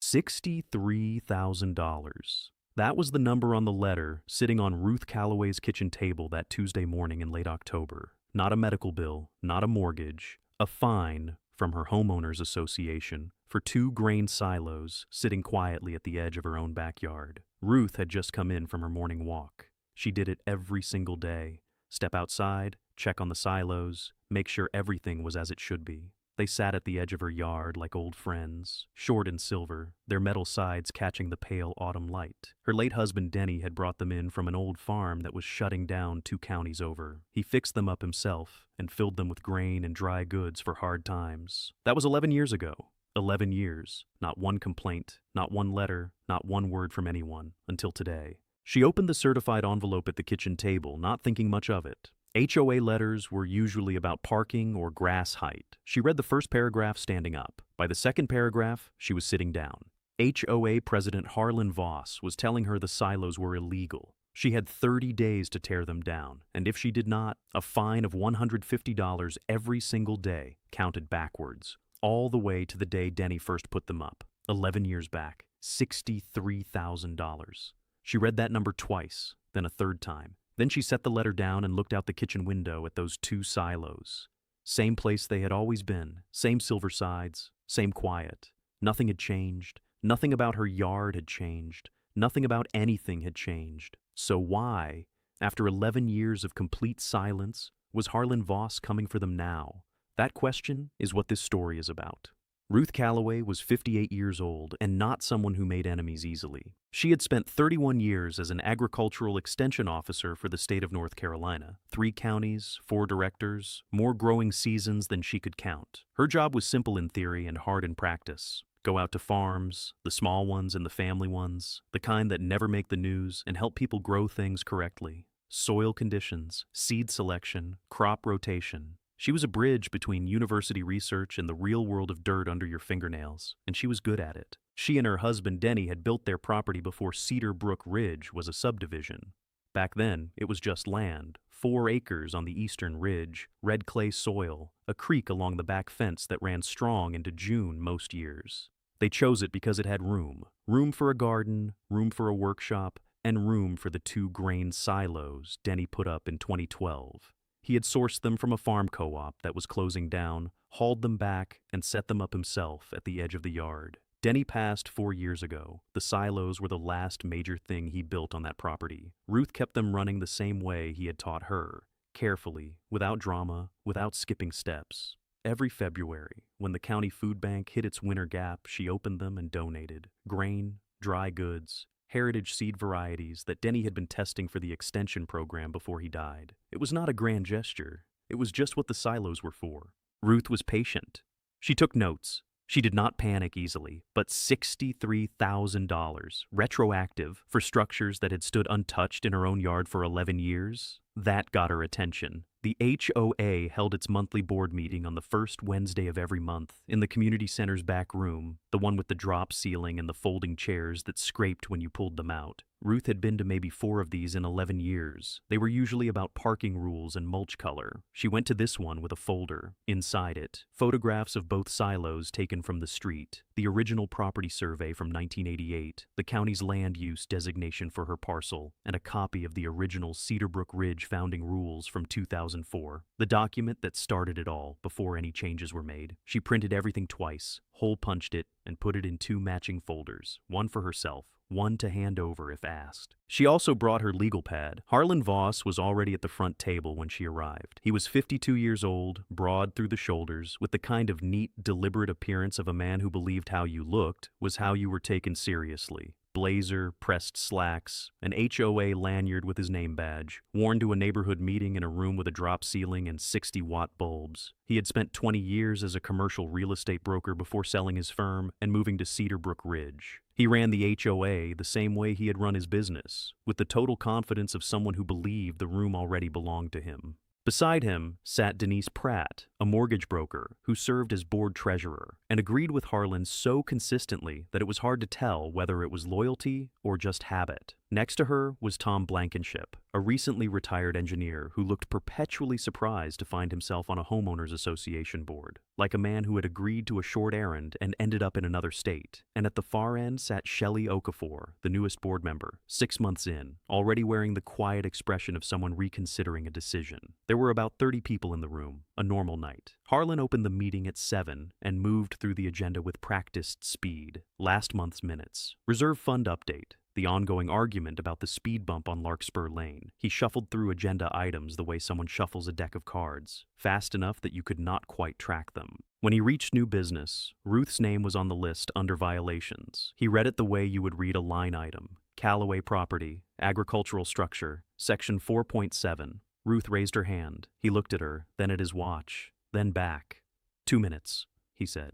$63,000. That was the number on the letter sitting on Ruth Calloway's kitchen table that Tuesday morning in late October. Not a medical bill, not a mortgage, a fine from her homeowners association for 2 grain silos sitting quietly at the edge of her own backyard. Ruth had just come in from her morning walk. She did it every single day. Step outside, check on the silos, make sure everything was as it should be. They sat at the edge of her yard like old friends, short and silver, their metal sides catching the pale autumn light. Her late husband Denny had brought them in from an old farm that was shutting down 2 counties over. He fixed them up himself and filled them with grain and dry goods for hard times. That was 11 years ago. 11 years. Not one complaint, not one letter, not one word from anyone, until today. She opened the certified envelope at the kitchen table, not thinking much of it. HOA letters were usually about parking or grass height. She read the first paragraph standing up. By the second paragraph, she was sitting down. HOA President Harlan Voss was telling her the silos were illegal. She had 30 days to tear them down, and if she did not, a fine of $150 every single day counted backwards, all the way to the day Denny first put them up, 11 years back, $63,000. She read that number twice, then a third time. Then she set the letter down and looked out the kitchen window at those 2 silos. Same place they had always been, same silver sides, same quiet. Nothing had changed. Nothing about her yard had changed. Nothing about anything had changed. So why, after 11 years of complete silence, was Harlan Voss coming for them now? That question is what this story is about. Ruth Calloway was 58 years old and not someone who made enemies easily. She had spent 31 years as an agricultural extension officer for the state of North Carolina. 3 counties, 4 directors, more growing seasons than she could count. Her job was simple in theory and hard in practice. Go out to farms, the small ones and the family ones, the kind that never make the news, and help people grow things correctly. Soil conditions, seed selection, crop rotation. She was a bridge between university research and the real world of dirt under your fingernails, and she was good at it. She and her husband Denny had built their property before Cedar Brook Ridge was a subdivision. Back then, it was just land, 4 acres on the eastern ridge, red clay soil, a creek along the back fence that ran strong into June most years. They chose it because it had room for a garden, room for a workshop, and room for the 2 grain silos Denny put up in 2012. He had sourced them from a farm co-op that was closing down, hauled them back, and set them up himself at the edge of the yard. Denny passed 4 years ago. The silos were the last major thing he built on that property. Ruth kept them running the same way he had taught her, carefully, without drama, without skipping steps. Every February, when the county food bank hit its winter gap, she opened them and donated grain, dry goods, heritage seed varieties that Denny had been testing for the extension program before he died. It was not a grand gesture. It was just what the silos were for. Ruth was patient. She took notes. She did not panic easily, but $63,000, retroactive, for structures that had stood untouched in her own yard for 11 years, that got her attention. The HOA held its monthly board meeting on the first Wednesday of every month in the community center's back room, the one with the drop ceiling and the folding chairs that scraped when you pulled them out. Ruth had been to maybe 4 of these in 11 years. They were usually about parking rules and mulch color. She went to this one with a folder. Inside it, photographs of both silos taken from the street, the original property survey from 1988, the county's land use designation for her parcel, and a copy of the original Cedar Brook Ridge founding rules from 2004, the document that started it all before any changes were made. She printed everything twice, hole-punched it, and put it in 2 matching folders, one for herself, one to hand over if asked. She also brought her legal pad. Harlan Voss was already at the front table when she arrived. He was 52 years old, broad through the shoulders, with the kind of neat, deliberate appearance of a man who believed how you looked was how you were taken seriously. Blazer, pressed slacks, an HOA lanyard with his name badge, worn to a neighborhood meeting in a room with a drop ceiling and 60-watt bulbs. He had spent 20 years as a commercial real estate broker before selling his firm and moving to Cedar Brook Ridge. He ran the HOA the same way he had run his business, with the total confidence of someone who believed the room already belonged to him. Beside him sat Denise Pratt, a mortgage broker who served as board treasurer, and agreed with Harlan so consistently that it was hard to tell whether it was loyalty or just habit. Next to her was Tom Blankenship, a recently retired engineer who looked perpetually surprised to find himself on a homeowners association board, like a man who had agreed to a short errand and ended up in another state. And at the far end sat Shelley Okafor, the newest board member, 6 months in, already wearing the quiet expression of someone reconsidering a decision. There were about 30 people in the room, a normal night. Harlan opened the meeting at 7 and moved through the agenda with practiced speed. Last month's minutes. Reserve fund update. The ongoing argument about the speed bump on Larkspur Lane. He shuffled through agenda items the way someone shuffles a deck of cards, fast enough that you could not quite track them. When he reached new business, Ruth's name was on the list under violations. He read it the way you would read a line item. Callaway property, agricultural structure, section 4.7. Ruth raised her hand. He looked at her, then at his watch, then back. 2 minutes, he said.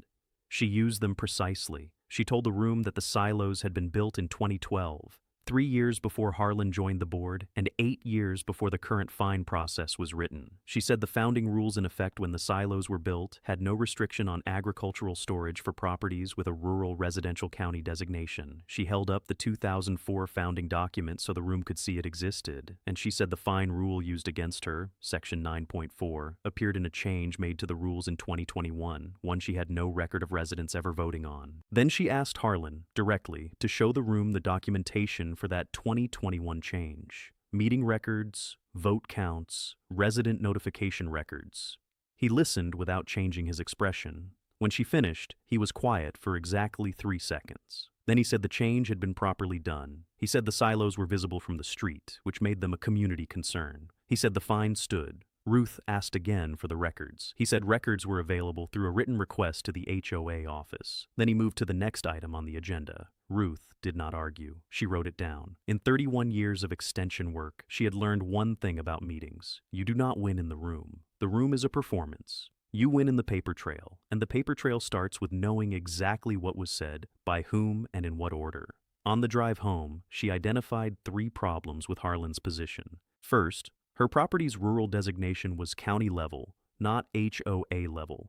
She used them precisely. She told the room that the silos had been built in 2012, 3 years before Harlan joined the board and 8 years before the current fine process was written. She said the founding rules in effect when the silos were built had no restriction on agricultural storage for properties with a rural residential county designation. She held up the 2004 founding document so the room could see it existed, and she said the fine rule used against her, section 9.4, appeared in a change made to the rules in 2021, one she had no record of residents ever voting on. Then she asked Harlan, directly, to show the room the documentation for that 2021 change. Meeting records, vote counts, resident notification records. He listened without changing his expression. When she finished, he was quiet for exactly 3 seconds. Then he said the change had been properly done. He said the silos were visible from the street, which made them a community concern. He said the fine stood. Ruth asked again for the records. He said records were available through a written request to the HOA office. Then he moved to the next item on the agenda. Ruth did not argue. She wrote it down. In 31 years of extension work, she had learned one thing about meetings. You do not win in the room. The room is a performance. You win in the paper trail, and the paper trail starts with knowing exactly what was said, by whom, and in what order. On the drive home, she identified 3 problems with Harlan's position. First, her property's rural designation was county level, not HOA level.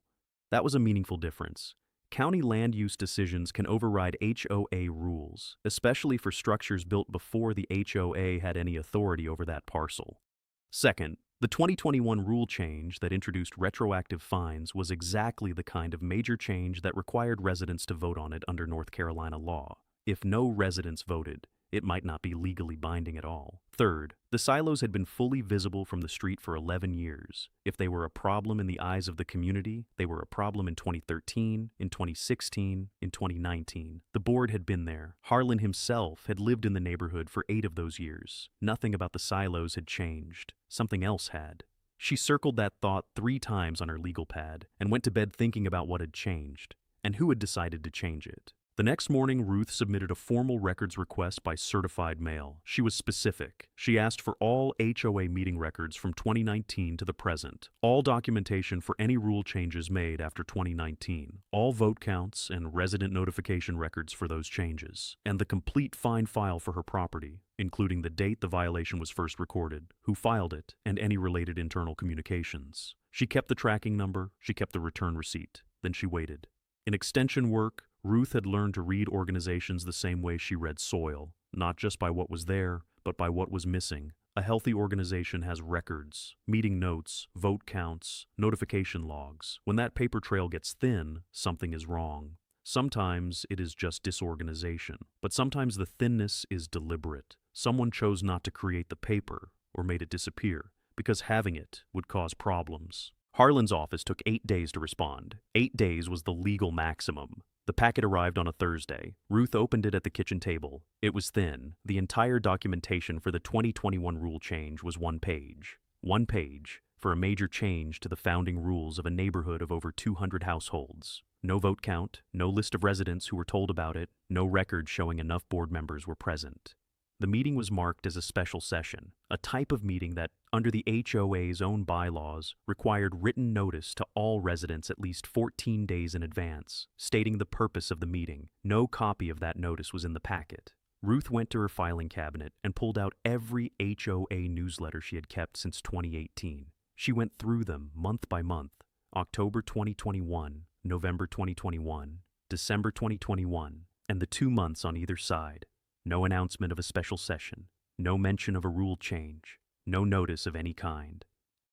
That was a meaningful difference. County land use decisions can override HOA rules, especially for structures built before the HOA had any authority over that parcel. Second, the 2021 rule change that introduced retroactive fines was exactly the kind of major change that required residents to vote on it under North Carolina law. If no residents voted, it might not be legally binding at all. Third, the silos had been fully visible from the street for 11 years. If they were a problem in the eyes of the community, they were a problem in 2013, in 2016, in 2019. The board had been there. Harlan himself had lived in the neighborhood for 8 of those years. Nothing about the silos had changed. Something else had. She circled that thought 3 times on her legal pad and went to bed thinking about what had changed and who had decided to change it. The next morning, Ruth submitted a formal records request by certified mail. She was specific. She asked for all HOA meeting records from 2019 to the present, all documentation for any rule changes made after 2019, all vote counts and resident notification records for those changes, and the complete fine file for her property, including the date the violation was first recorded, who filed it, and any related internal communications. She kept the tracking number, she kept the return receipt. Then she waited. In extension work, Ruth had learned to read organizations the same way she read soil, not just by what was there, but by what was missing. A healthy organization has records, meeting notes, vote counts, notification logs. When that paper trail gets thin, something is wrong. Sometimes it is just disorganization, but sometimes the thinness is deliberate. Someone chose not to create the paper, or made it disappear, because having it would cause problems. Harlan's office took 8 days to respond. 8 days was the legal maximum. The packet arrived on a Thursday. Ruth opened it at the kitchen table. It was thin. The entire documentation for the 2021 rule change was 1 page. 1 page for a major change to the founding rules of a neighborhood of over 200 households. No vote count, no list of residents who were told about it, no record showing enough board members were present. The meeting was marked as a special session, a type of meeting that, under the HOA's own bylaws, required written notice to all residents at least 14 days in advance, stating the purpose of the meeting. No copy of that notice was in the packet. Ruth went to her filing cabinet and pulled out every HOA newsletter she had kept since 2018. She went through them month by month. October 2021, November 2021, December 2021, and the 2 months on either side. No announcement of a special session, no mention of a rule change, no notice of any kind.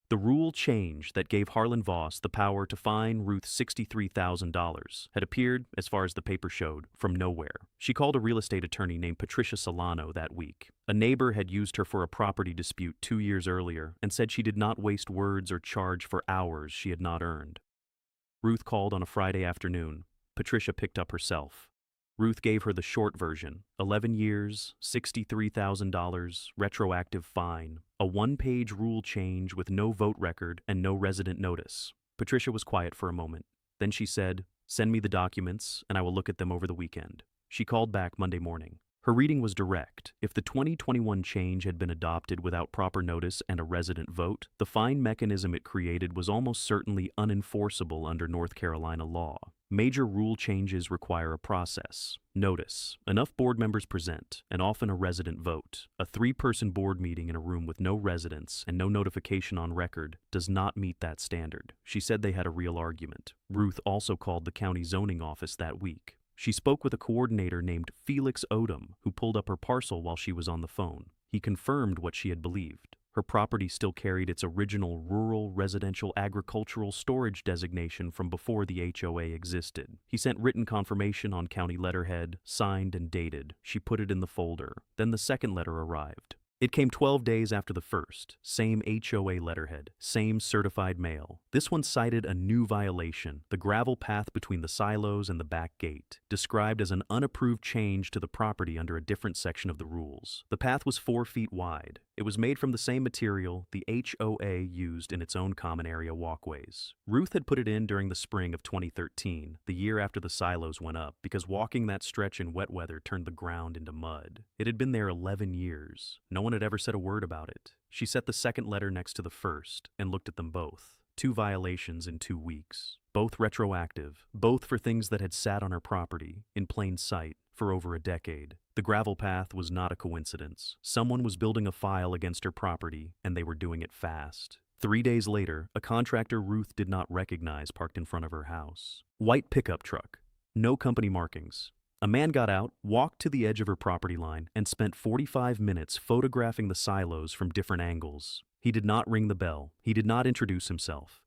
The rule change that gave Harlan Voss the power to fine Ruth $63,000 had appeared, as far as the paper showed, from nowhere. She called a real estate attorney named Patricia Solano that week. A neighbor had used her for a property dispute 2 years earlier and said she did not waste words or charge for hours she had not earned. Ruth called on a Friday afternoon. Patricia picked up herself. Ruth gave her the short version, 11 years, $63,000, retroactive fine, a 1-page rule change with no vote record and no resident notice. Patricia was quiet for a moment. Then she said, "Send me the documents and I will look at them over the weekend." She called back Monday morning. Her reading was direct. If the 2021 change had been adopted without proper notice and a resident vote, the fine mechanism it created was almost certainly unenforceable under North Carolina law. Major rule changes require a process, notice, enough board members present, and often a resident vote. A 3-person board meeting in a room with no residents and no notification on record does not meet that standard. She said they had a real argument. Ruth also called the county zoning office that week. She spoke with a coordinator named Felix Odom, who pulled up her parcel while she was on the phone. He confirmed what she had believed. Her property still carried its original rural residential agricultural storage designation from before the HOA existed. He sent written confirmation on county letterhead, signed and dated. She put it in the folder. Then the second letter arrived. It came 12 days after the first. Same HOA letterhead, same certified mail. This one cited a new violation, the gravel path between the silos and the back gate, described as an unapproved change to the property under a different section of the rules. The path was 4 feet wide. It was made from the same material the HOA used in its own common area walkways. Ruth had put it in during the spring of 2013, the year after the silos went up, because walking that stretch in wet weather turned the ground into mud. It had been there 11 years. No one had ever said a word about it. She set the second letter next to the first and looked at them both. 2 violations in 2 weeks. Both retroactive, both for things that had sat on her property, in plain sight, for over a decade. The gravel path was not a coincidence. Someone was building a file against her property, and they were doing it fast. 3 days later, a contractor Ruth did not recognize parked in front of her house. White pickup truck. No company markings. A man got out, walked to the edge of her property line, and spent 45 minutes photographing the silos from different angles. He did not ring the bell. He did not introduce himself.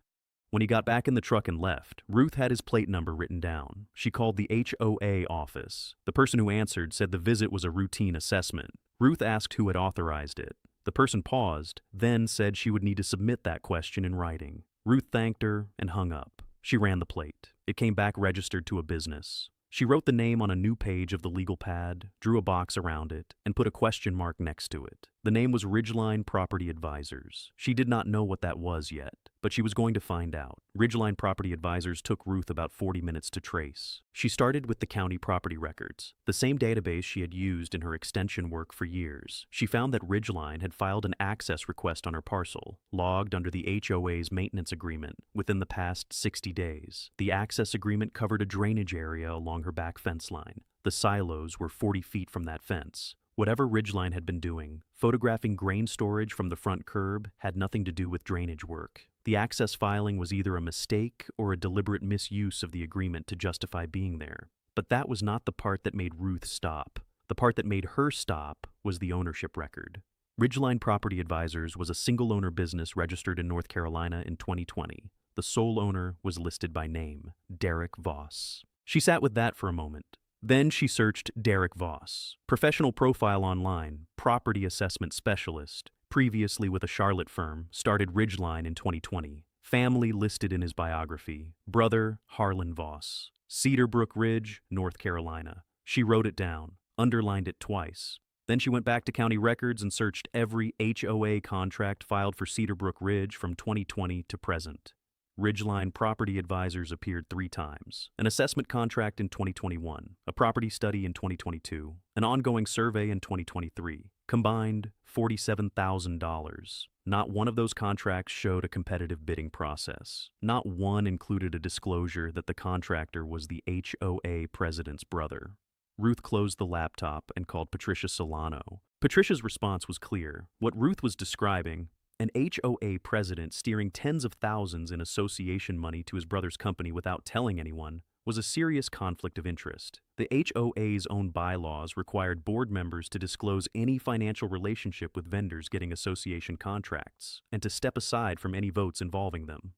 When he got back in the truck and left, Ruth had his plate number written down. She called the HOA office. The person who answered said the visit was a routine assessment. Ruth asked who had authorized it. The person paused, then said she would need to submit that question in writing. Ruth thanked her and hung up. She ran the plate. It came back registered to a business. She wrote the name on a new page of the legal pad, drew a box around it, and put a question mark next to it. The name was Ridgeline Property Advisors. She did not know what that was yet, but she was going to find out. Ridgeline Property Advisors took Ruth about 40 minutes to trace. She started with the county property records, the same database she had used in her extension work for years. She found that Ridgeline had filed an access request on her parcel, logged under the HOA's maintenance agreement within the past 60 days. The access agreement covered a drainage area along her back fence line. The silos were 40 feet from that fence. Whatever Ridgeline had been doing, photographing grain storage from the front curb had nothing to do with drainage work. The access filing was either a mistake or a deliberate misuse of the agreement to justify being there. But that was not the part that made Ruth stop. The part that made her stop was the ownership record. Ridgeline Property Advisors was a single-owner business registered in North Carolina in 2020. The sole owner was listed by name, Derek Voss. She sat with that for a moment. Then she searched Derek Voss, professional profile online, property assessment specialist, previously with a Charlotte firm, started Ridgeline in 2020. Family listed in his biography, brother Harlan Voss, Cedar Brook Ridge, North Carolina. She wrote it down, underlined it twice. Then she went back to county records and searched every HOA contract filed for Cedar Brook Ridge from 2020 to present. Ridgeline Property Advisors appeared 3 times. An assessment contract in 2021, a property study in 2022, an ongoing survey in 2023. Combined, $47,000. Not one of those contracts showed a competitive bidding process. Not one included a disclosure that the contractor was the HOA president's brother. Ruth closed the laptop and called Patricia Solano. Patricia's response was clear. What Ruth was describing, An HOA president steering tens of thousands in association money to his brother's company without telling anyone was a serious conflict of interest. The HOA's own bylaws required board members to disclose any financial relationship with vendors getting association contracts and to step aside from any votes involving them.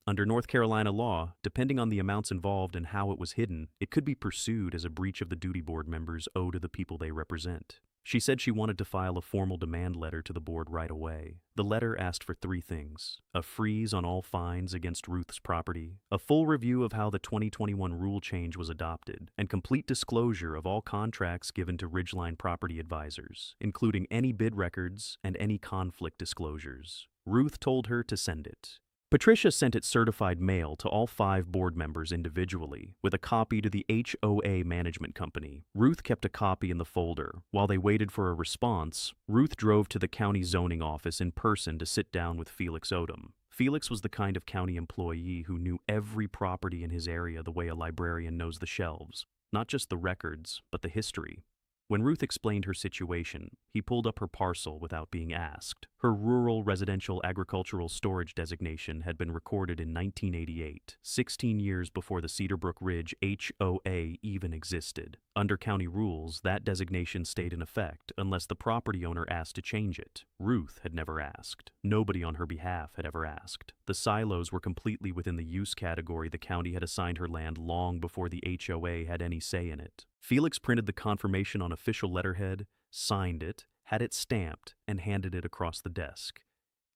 Under North Carolina law, depending on the amounts involved and how it was hidden, it could be pursued as a breach of the duty board members owe to the people they represent. She said she wanted to file a formal demand letter to the board right away. The letter asked for 3 things: a freeze on all fines against Ruth's property, a full review of how the 2021 rule change was adopted, and complete disclosure of all contracts given to Ridgeline Property Advisors, including any bid records and any conflict disclosures. Ruth told her to send it. Patricia sent it certified mail to all 5 board members individually, with a copy to the HOA management company. Ruth kept a copy in the folder. While they waited for a response, Ruth drove to the county zoning office in person to sit down with Felix Odom. Felix was the kind of county employee who knew every property in his area the way a librarian knows the shelves, not just the records, but the history. When Ruth explained her situation, he pulled up her parcel without being asked. Her rural residential agricultural storage designation had been recorded in 1988, 16 years before the Cedar Brook Ridge HOA even existed. Under county rules, that designation stayed in effect unless the property owner asked to change it. Ruth had never asked. Nobody on her behalf had ever asked. The silos were completely within the use category the county had assigned her land long before the HOA had any say in it. Felix printed the confirmation on official letterhead, signed it, had it stamped, and handed it across the desk.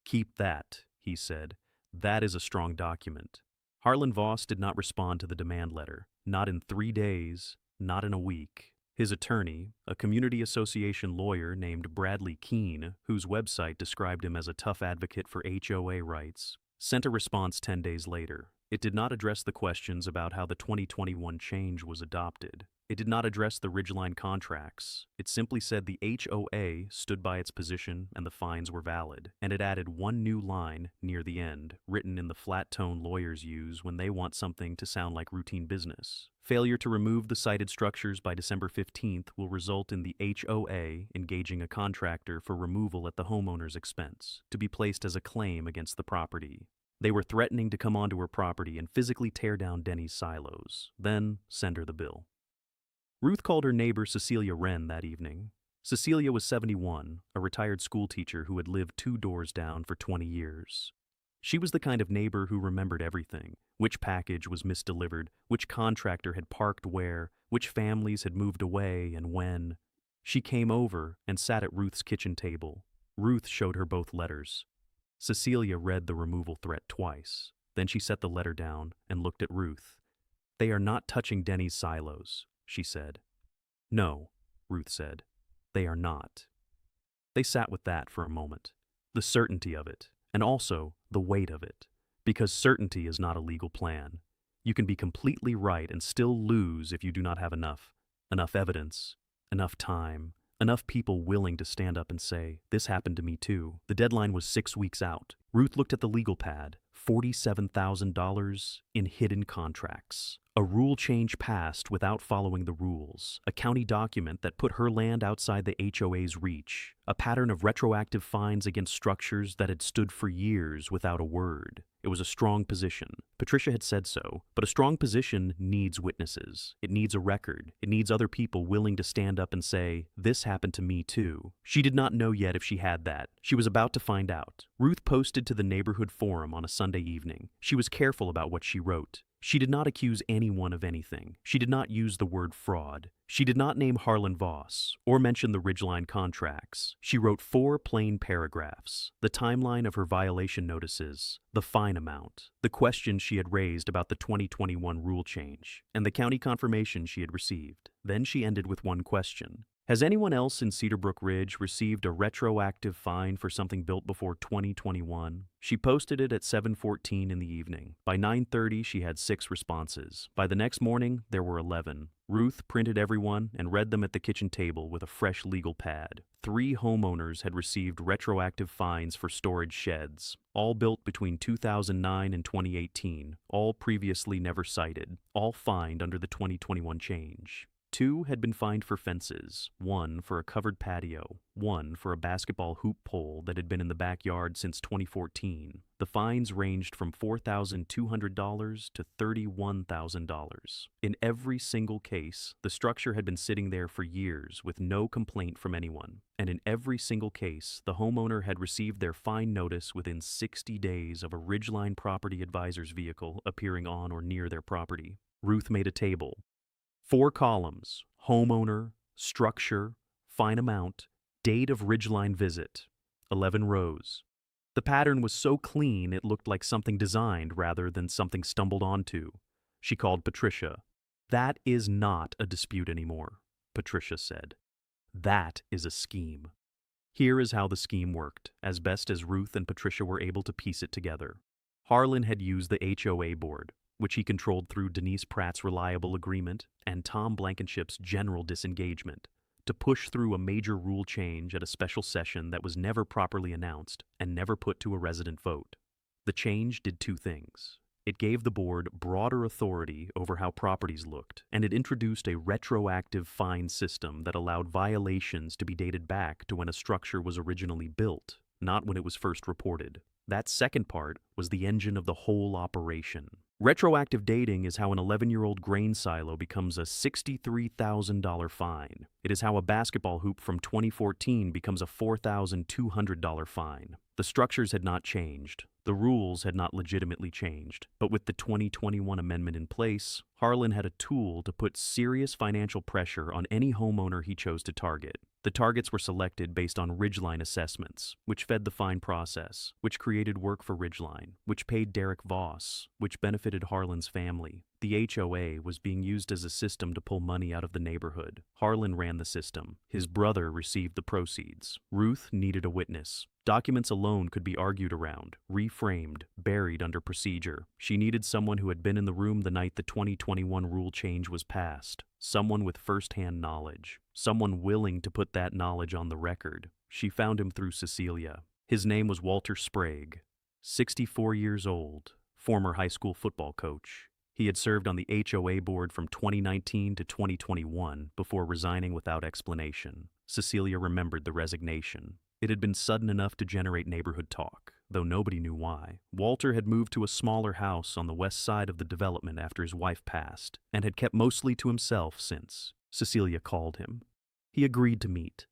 "Keep that," he said. "That is a strong document." Harlan Voss did not respond to the demand letter. Not in 3 days, not in a week. His attorney, a community association lawyer named Bradley Keene, whose website described him as a tough advocate for HOA rights, sent a response 10 days later. It did not address the questions about how the 2021 change was adopted. It did not address the Ridgeline contracts. It simply said the HOA stood by its position and the fines were valid. And it added one new line near the end, written in the flat tone lawyers use when they want something to sound like routine business. Failure to remove the cited structures by December 15th will result in the HOA engaging a contractor for removal at the homeowner's expense, to be placed as a claim against the property. They were threatening to come onto her property and physically tear down Denny's silos, then send her the bill. Ruth called her neighbor Cecilia Wren that evening. Cecilia was 71, a retired schoolteacher who had lived 2 doors down for 20 years. She was the kind of neighbor who remembered everything: which package was misdelivered, which contractor had parked where, which families had moved away and when. She came over and sat at Ruth's kitchen table. Ruth showed her both letters. Cecilia read the removal threat twice. Then she set the letter down and looked at Ruth. "They are not touching Denny's silos," she said. "No," Ruth said. "They are not." They sat with that for a moment. The certainty of it, and also the weight of it. Because certainty is not a legal plan. You can be completely right and still lose if you do not have enough evidence, enough time, enough people willing to stand up and say, "This happened to me too." The deadline was 6 weeks out. Ruth looked at the legal pad. $47,000 in hidden contracts. A rule change passed without following the rules. A county document that put her land outside the HOA's reach. A pattern of retroactive fines against structures that had stood for years without a word. It was a strong position. Patricia had said so, but a strong position needs witnesses. It needs a record. It needs other people willing to stand up and say, "This happened to me too." She did not know yet if she had that. She was about to find out. Ruth posted to the neighborhood forum on a Sunday evening. She was careful about what she wrote. She did not accuse anyone of anything. She did not use the word fraud. She did not name Harlan Voss or mention the Ridgeline contracts. She wrote 4 plain paragraphs: the timeline of her violation notices, the fine amount, the questions she had raised about the 2021 rule change, and the county confirmation she had received. Then she ended with one question: "Has anyone else in Cedar Brook Ridge received a retroactive fine for something built before 2021? She posted it at 7:14 in the evening. By 9:30, she had 6 responses. By the next morning, there were 11. Ruth printed everyone and read them at the kitchen table with a fresh legal pad. 3 homeowners had received retroactive fines for storage sheds, all built between 2009 and 2018, all previously never cited, all fined under the 2021 change. 2 had been fined for fences, 1 for a covered patio, 1 for a basketball hoop pole that had been in the backyard since 2014. The fines ranged from $4,200 to $31,000. In every single case, the structure had been sitting there for years with no complaint from anyone. And in every single case, the homeowner had received their fine notice within 60 days of a Ridgeline Property Advisor's vehicle appearing on or near their property. Ruth made a table. 4 columns: homeowner, structure, fine amount, date of Ridgeline visit. 11 rows. The pattern was so clean it looked like something designed rather than something stumbled onto. She called Patricia. "That is not a dispute anymore," Patricia said. "That is a scheme." Here is how the scheme worked, as best as Ruth and Patricia were able to piece it together. Harlan had used the HOA board, which he controlled through Denise Pratt's reliable agreement and Tom Blankenship's general disengagement, to push through a major rule change at a special session that was never properly announced and never put to a resident vote. The change did 2 things. It gave the board broader authority over how properties looked, and it introduced a retroactive fine system that allowed violations to be dated back to when a structure was originally built, not when it was first reported. That second part was the engine of the whole operation. Retroactive dating is how an 11-year-old grain silo becomes a $63,000 fine. It is how a basketball hoop from 2014 becomes a $4,200 fine. The structures had not changed. The rules had not legitimately changed. But with the 2021 amendment in place, Harlan had a tool to put serious financial pressure on any homeowner he chose to target. The targets were selected based on Ridgeline assessments, which fed the fine process, which created work for Ridgeline, which paid Derek Voss, which benefited Harlan's family. The HOA was being used as a system to pull money out of the neighborhood. Harlan ran the system. His brother received the proceeds. Ruth needed a witness. Documents alone could be argued around, reframed, buried under procedure. She needed someone who had been in the room the night the 2021 rule change was passed. Someone with first-hand knowledge. Someone willing to put that knowledge on the record. She found him through Cecilia. His name was Walter Sprague, 64 years old, former high school football coach. He had served on the HOA board from 2019 to 2021 before resigning without explanation. Cecilia remembered the resignation. It had been sudden enough to generate neighborhood talk, though nobody knew why. Walter had moved to a smaller house on the west side of the development after his wife passed, and had kept mostly to himself since. Cecilia called him. He agreed to meet.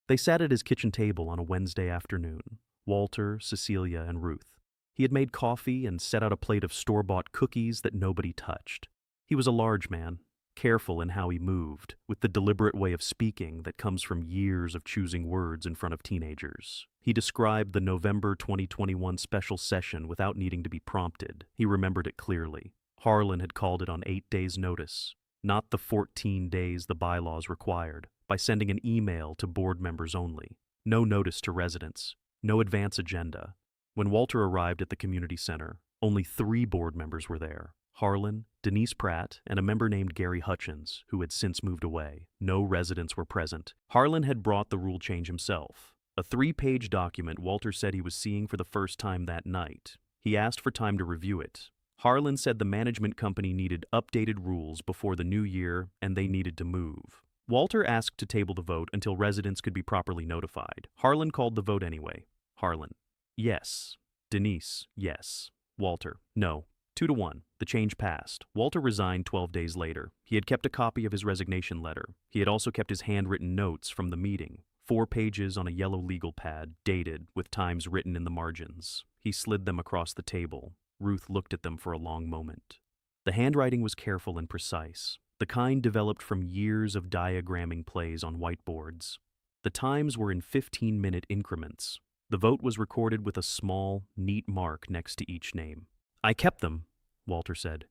They sat at his kitchen table on a Wednesday afternoon, Walter, Cecilia, and Ruth. He had made coffee and set out a plate of store-bought cookies that nobody touched. He was a large man, careful in how he moved, with the deliberate way of speaking that comes from years of choosing words in front of teenagers. He described the November 2021 special session without needing to be prompted. He remembered it clearly. Harlan had called it on 8 days' notice, not the 14 days the bylaws required, by sending an email to board members only. No notice to residents, no advance agenda. When Walter arrived at the community center, only 3 board members were there. Harlan, Denise Pratt, and a member named Gary Hutchins, who had since moved away. No residents were present. Harlan had brought the rule change himself. A 3-page document Walter said he was seeing for the first time that night. He asked for time to review it. Harlan said the management company needed updated rules before the new year and they needed to move. Walter asked to table the vote until residents could be properly notified. Harlan called the vote anyway. Harlan: yes. Denise: yes. Walter: no. 2-1. The change passed. Walter resigned 12 days later. He had kept a copy of his resignation letter. He had also kept his handwritten notes from the meeting. 4 pages on a yellow legal pad, dated, with times written in the margins. He slid them across the table. Ruth looked at them for a long moment. The handwriting was careful and precise, the kind developed from years of diagramming plays on whiteboards. The times were in 15-minute increments. The vote was recorded with a small, neat mark next to each name. "I kept them," Walter said,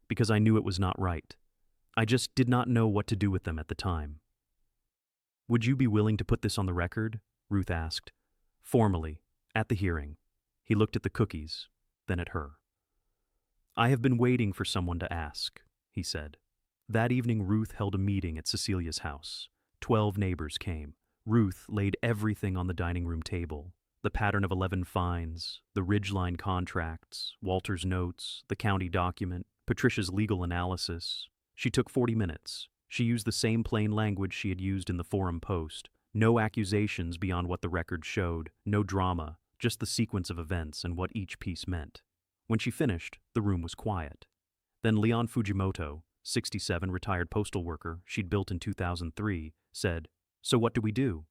"because I knew it was not right. I just did not know what to do with them at the time." "Would you be willing to put this on the record?" Ruth asked. "Formally, at the hearing." He looked at the cookies, then at her. "I have been waiting for someone to ask," he said. That evening Ruth held a meeting at Cecilia's house. 12 neighbors came. Ruth laid everything on the dining room table. The pattern of 11 fines, the Ridgeline contracts, Walter's notes, the county document, Patricia's legal analysis. She took 40 minutes. She used the same plain language she had used in the forum post. No accusations beyond what the record showed, no drama, just the sequence of events and what each piece meant. When she finished, the room was quiet. Then Leon Fujimoto, 67, retired postal worker she'd built in 2003, said, "So what do we do?"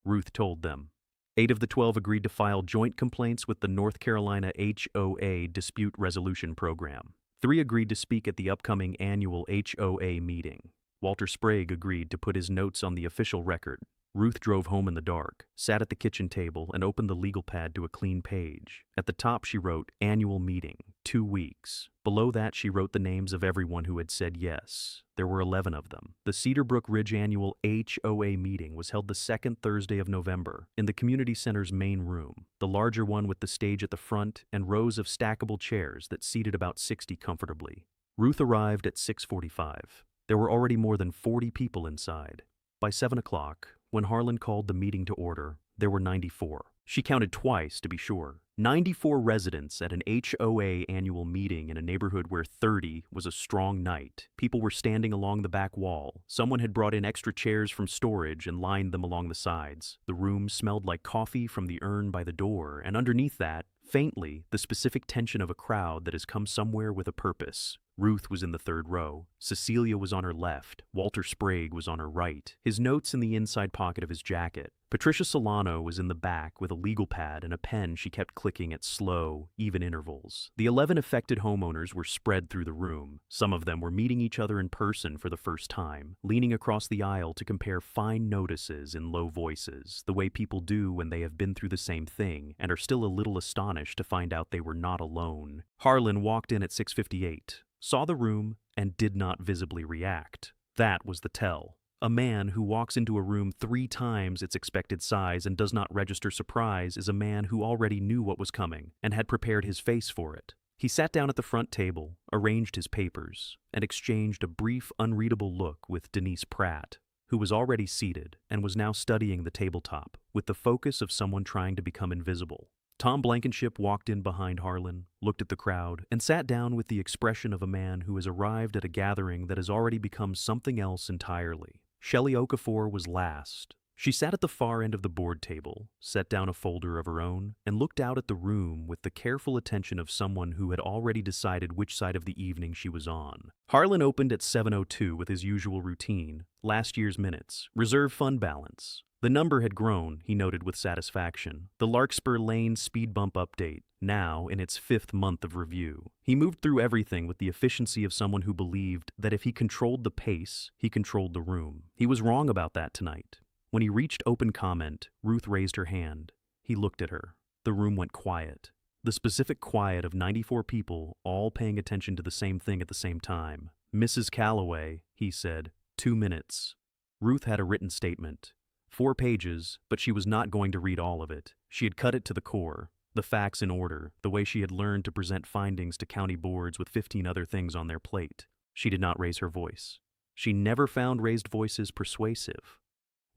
Ruth told them. 8 of the 12 agreed to file joint complaints with the North Carolina HOA Dispute Resolution Program. 3 agreed to speak at the upcoming annual HOA meeting. Walter Sprague agreed to put his notes on the official record. Ruth drove home in the dark, sat at the kitchen table, and opened the legal pad to a clean page. At the top she wrote, "Annual meeting, 2 weeks." Below that she wrote the names of everyone who had said yes. There were 11 of them. The Cedar Brook Ridge Annual HOA meeting was held the second Thursday of November in the community center's main room, the larger one with the stage at the front and rows of stackable chairs that seated about 60 comfortably. Ruth arrived at 6:45. There were already more than 40 people inside. By 7 o'clock, when Harlan called the meeting to order, there were 94. She counted twice to be sure. 94 residents at an HOA annual meeting in a neighborhood where 30 was a strong night. People were standing along the back wall. Someone had brought in extra chairs from storage and lined them along the sides. The room smelled like coffee from the urn by the door, and underneath that, faintly, the specific tension of a crowd that has come somewhere with a purpose. Ruth was in the third row. Cecilia was on her left. Walter Sprague was on her right, his notes in the inside pocket of his jacket. Patricia Solano was in the back with a legal pad and a pen she kept clicking at slow, even intervals. The 11 affected homeowners were spread through the room. Some of them were meeting each other in person for the first time, leaning across the aisle to compare fine notices in low voices, the way people do when they have been through the same thing and are still a little astonished to find out they were not alone. Harlan walked in at 6:58. Saw the room, and did not visibly react. That was the tell. A man who walks into a room 3 times its expected size and does not register surprise is a man who already knew what was coming and had prepared his face for it. He sat down at the front table, arranged his papers, and exchanged a brief, unreadable look with Denise Pratt, who was already seated and was now studying the tabletop with the focus of someone trying to become invisible. Tom Blankenship walked in behind Harlan, looked at the crowd, and sat down with the expression of a man who has arrived at a gathering that has already become something else entirely. Shelley Okafor was last. She sat at the far end of the board table, set down a folder of her own, and looked out at the room with the careful attention of someone who had already decided which side of the evening she was on. Harlan opened at 7:02 with his usual routine, last year's minutes, reserve fund balance. The number had grown, he noted with satisfaction. The Larkspur Lane speed bump update, now in its 5th month of review. He moved through everything with the efficiency of someone who believed that if he controlled the pace, he controlled the room. He was wrong about that tonight. When he reached open comment, Ruth raised her hand. He looked at her. The room went quiet. The specific quiet of 94 people all paying attention to the same thing at the same time. "Mrs. Calloway," he said, 2 minutes. Ruth had a written statement. 4 pages, but she was not going to read all of it. She had cut it to the core, the facts in order, the way she had learned to present findings to county boards with 15 other things on their plate. She did not raise her voice. She never found raised voices persuasive.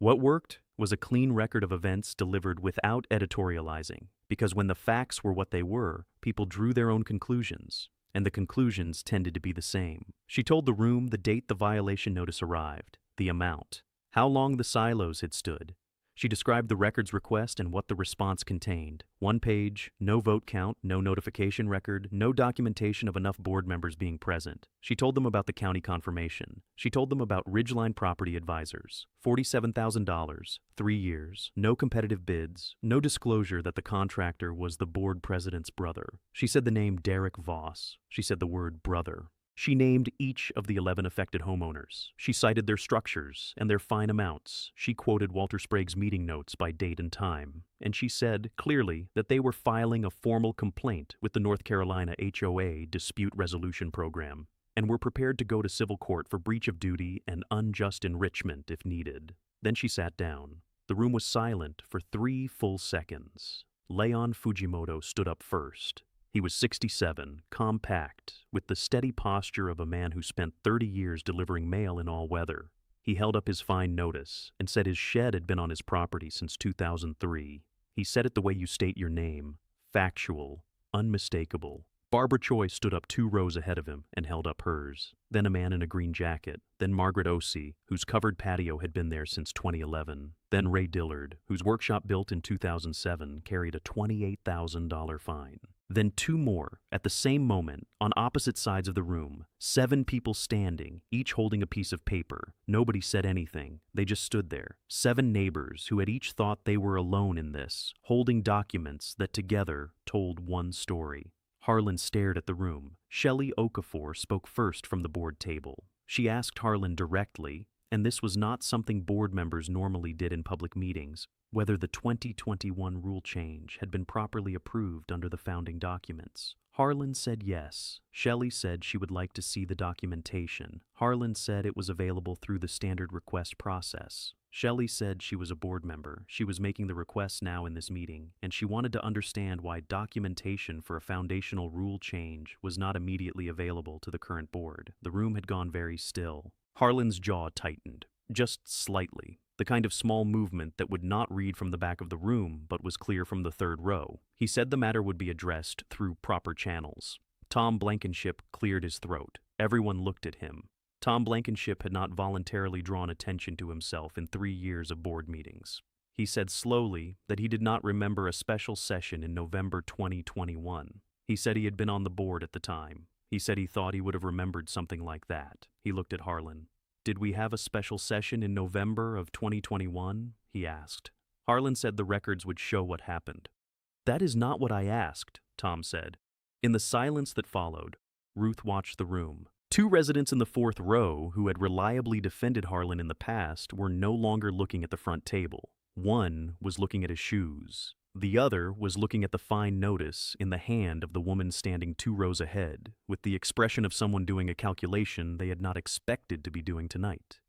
What worked was a clean record of events delivered without editorializing, because when the facts were what they were, people drew their own conclusions, and the conclusions tended to be the same. She told the room the date the violation notice arrived, the amount, how long the silos had stood. She described the records request and what the response contained. 1 page, no vote count, no notification record, no documentation of enough board members being present. She told them about the county confirmation. She told them about Ridgeline Property Advisors. $47,000, 3 years, no competitive bids, no disclosure that the contractor was the board president's brother. She said the name Derek Voss. She said the word brother. She named each of the 11 affected homeowners. She cited their structures and their fine amounts. She quoted Walter Sprague's meeting notes by date and time. And she said clearly that they were filing a formal complaint with the North Carolina HOA Dispute Resolution Program and were prepared to go to civil court for breach of duty and unjust enrichment if needed. Then she sat down. The room was silent for 3 full seconds. Leon Fujimoto stood up first. He was 67, compact, with the steady posture of a man who spent 30 years delivering mail in all weather. He held up his fine notice and said his shed had been on his property since 2003. He said it the way you state your name, factual, unmistakable. Barbara Choi stood up 2 rows ahead of him and held up hers. Then a man in a green jacket. Then Margaret Osei, whose covered patio had been there since 2011. Then Ray Dillard, whose workshop built in 2007 carried a $28,000 fine. Then 2 more, at the same moment, on opposite sides of the room. 7 people standing, each holding a piece of paper. Nobody said anything. They just stood there. 7 neighbors who had each thought they were alone in this, holding documents that together told one story. Harlan stared at the room. Shelley Okafor spoke first from the board table. She asked Harlan directly, and this was not something board members normally did in public meetings, whether the 2021 rule change had been properly approved under the founding documents. Harlan said yes. Shelley said she would like to see the documentation. Harlan said it was available through the standard request process. Shelley said she was a board member. She was making the request now in this meeting, and she wanted to understand why documentation for a foundational rule change was not immediately available to the current board. The room had gone very still. Harlan's jaw tightened, just slightly, the kind of small movement that would not read from the back of the room but was clear from the 3rd row. He said the matter would be addressed through proper channels. Tom Blankenship cleared his throat. Everyone looked at him. Tom Blankenship had not voluntarily drawn attention to himself in 3 years of board meetings. He said slowly that he did not remember a special session in November 2021. He said he had been on the board at the time. He said he thought he would have remembered something like that. He looked at Harlan. "Did we have a special session in November of 2021? He asked. Harlan said the records would show what happened. "That is not what I asked," Tom said. In the silence that followed, Ruth watched the room. 2 residents in the 4th row who had reliably defended Harlan in the past were no longer looking at the front table. One was looking at his shoes. The other was looking at the fine notice in the hand of the woman standing 2 rows ahead, with the expression of someone doing a calculation they had not expected to be doing tonight.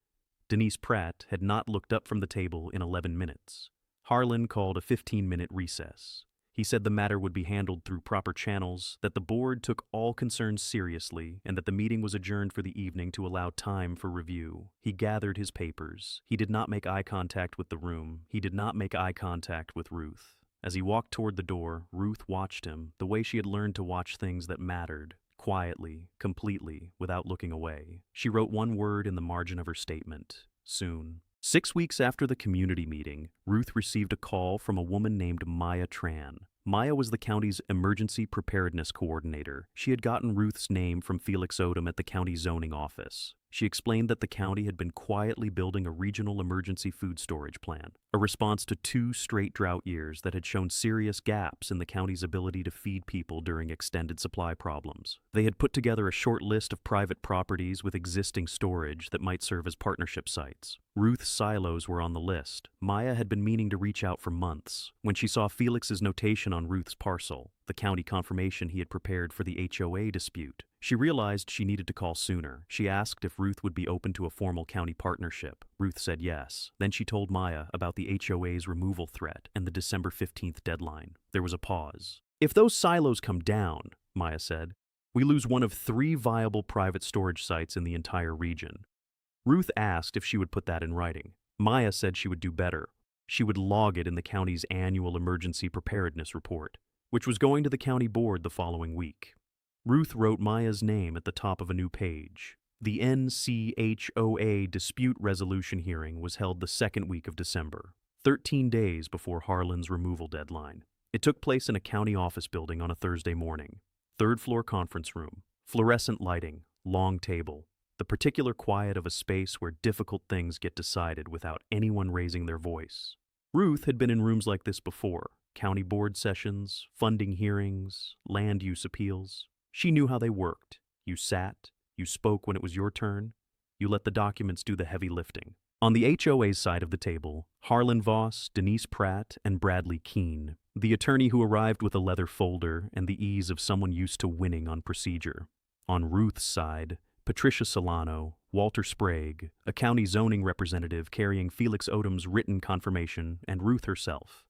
Denise Pratt had not looked up from the table in 11 minutes. Harlan called a 15-minute recess. He said the matter would be handled through proper channels, that the board took all concerns seriously, and that the meeting was adjourned for the evening to allow time for review. He gathered his papers. He did not make eye contact with the room. He did not make eye contact with Ruth. As he walked toward the door, Ruth watched him, the way she had learned to watch things that mattered, quietly, completely, without looking away. She wrote 1 word in the margin of her statement: soon. 6 weeks after the community meeting, Ruth received a call from a woman named Maya Tran. Maya was the county's emergency preparedness coordinator. She had gotten Ruth's name from Felix Odom at the county zoning office. She explained that the county had been quietly building a regional emergency food storage plan, a response to 2 straight drought years that had shown serious gaps in the county's ability to feed people during extended supply problems. They had put together a short list of private properties with existing storage that might serve as partnership sites. Ruth's silos were on the list. Maya had been meaning to reach out for months. When she saw Felix's notation on Ruth's parcel, the county confirmation he had prepared for the HOA dispute, she realized she needed to call sooner. She asked if Ruth would be open to a formal county partnership. Ruth said yes. Then she told Maya about the HOA's removal threat and the December 15th deadline. There was a pause. "If those silos come down," Maya said, "we lose one of 3 viable private storage sites in the entire region." Ruth asked if she would put that in writing. Maya said she would do better. She would log it in the county's annual emergency preparedness report, which was going to the county board the following week. Ruth wrote Maya's name at the top of a new page. The NCHOA dispute resolution hearing was held the 2nd week of December, 13 days before Harlan's removal deadline. It took place in a county office building on a Thursday morning. 3rd floor conference room, fluorescent lighting, long table, the particular quiet of a space where difficult things get decided without anyone raising their voice. Ruth had been in rooms like this before: county board sessions, funding hearings, land use appeals. She knew how they worked. You sat, you spoke when it was your turn, you let the documents do the heavy lifting. On the HOA's side of the table, Harlan Voss, Denise Pratt, and Bradley Keene, the attorney who arrived with a leather folder and the ease of someone used to winning on procedure. On Ruth's side, Patricia Solano, Walter Sprague, a county zoning representative carrying Felix Odom's written confirmation, and Ruth herself.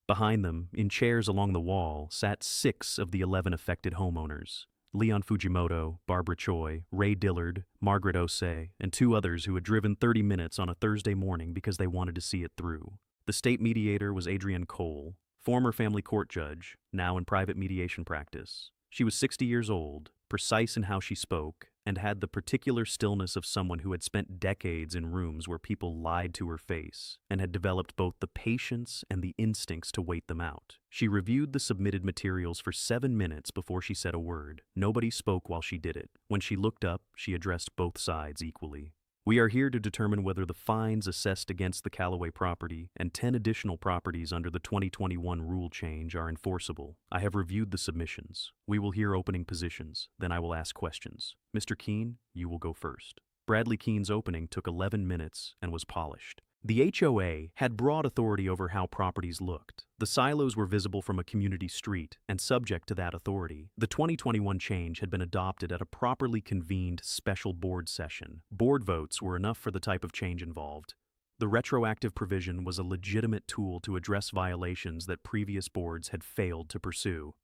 Behind them, in chairs along the wall, sat 6 of the 11 affected homeowners: Leon Fujimoto, Barbara Choi, Ray Dillard, Margaret Osei, and 2 others who had driven 30 minutes on a Thursday morning because they wanted to see it through. The state mediator was Adrienne Cole, former family court judge, now in private mediation practice. She was 60 years old, precise in how she spoke, and had the particular stillness of someone who had spent decades in rooms where people lied to her face and had developed both the patience and the instincts to wait them out. She reviewed the submitted materials for 7 minutes before she said a word. Nobody spoke while she did it. When she looked up, she addressed both sides equally. We are here to determine whether the fines assessed against the Callaway property and 10 additional properties under the 2021 rule change are enforceable. I have reviewed the submissions. We will hear opening positions, then I will ask questions. Mr. Keene, you will go first. Bradley Keene's opening took 11 minutes and was polished. The HOA had broad authority over how properties looked. The silos were visible from a community street and subject to that authority. The 2021 change had been adopted at a properly convened special board session. Board votes were enough for the type of change involved. The retroactive provision was a legitimate tool to address violations that previous boards had failed to pursue.